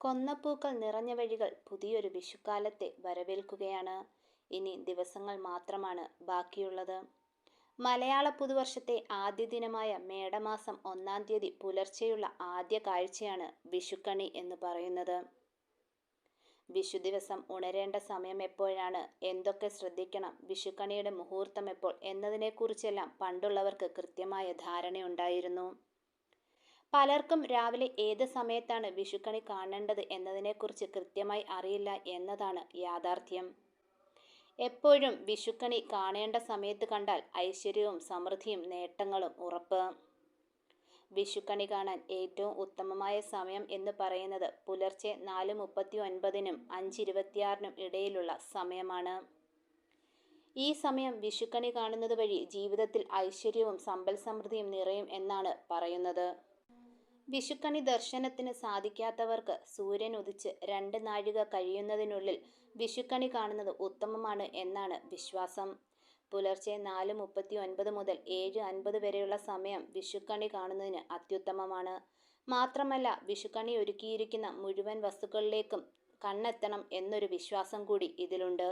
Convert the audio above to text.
കൊന്നപ്പൂക്കൾ നിറഞ്ഞ വഴികൾ പുതിയൊരു വിഷുക്കാലത്തെ വരവേൽക്കുകയാണ്. ഇനി ദിവസങ്ങൾ മാത്രമാണ് ബാക്കിയുള്ളത്. മലയാള പുതുവർഷത്തെ ആദ്യ ദിനമായ മേടമാസം 1-ാം തീയതി പുലർച്ചെയുള്ള ആദ്യ കാഴ്ചയാണ് വിഷുക്കണി എന്ന് പറയുന്നത്. വിഷു ദിവസം ഉണരേണ്ട സമയം എപ്പോഴാണ്, എന്തൊക്കെ ശ്രദ്ധിക്കണം, വിഷുക്കണിയുടെ മുഹൂർത്തം എപ്പോൾ എന്നതിനെക്കുറിച്ചെല്ലാം പണ്ടുള്ളവർക്ക് കൃത്യമായ ധാരണയുണ്ടായിരുന്നു. പലർക്കും രാവിലെ ഏത് സമയത്താണ് വിഷുക്കണി കാണേണ്ടത് എന്നതിനെക്കുറിച്ച് കൃത്യമായി അറിയില്ല എന്നതാണ് യാഥാർത്ഥ്യം. എപ്പോഴും വിഷുക്കണി കാണേണ്ട സമയത്ത് കണ്ടാൽ ഐശ്വര്യവും സമൃദ്ധിയും നേട്ടങ്ങളും ഉറപ്പ്. വിഷുക്കണി കാണാൻ ഏറ്റവും ഉത്തമമായ സമയം എന്ന് പറയുന്നത് പുലർച്ചെ 4:39-നും 5:26-നും ഇടയിലുള്ള സമയമാണ്. ഈ സമയം വിഷുക്കണി കാണുന്നത് വഴി ജീവിതത്തിൽ ഐശ്വര്യവും സമ്പൽ സമൃദ്ധിയും നിറയും എന്നാണ് പറയുന്നത്. വിഷുക്കണി ദർശനത്തിന് സാധിക്കാത്തവർക്ക് സൂര്യൻ ഉദിച്ച് 2 നാഴിക കഴിയുന്നതിനുള്ളിൽ വിഷുക്കണി കാണുന്നത് ഉത്തമമാണ് എന്നാണ് വിശ്വാസം. പുലർച്ചെ 4:39 മുതൽ 7:50 വരെയുള്ള സമയം വിഷുക്കണി കാണുന്നതിന് അത്യുത്തമമാണ്. മാത്രമല്ല, വിഷുക്കണി ഒരുക്കിയിരിക്കുന്ന മുഴുവൻ വസ്തുക്കളിലേക്കും കണ്ണെത്തണം എന്നൊരു വിശ്വാസം കൂടി ഇതിലുണ്ട്.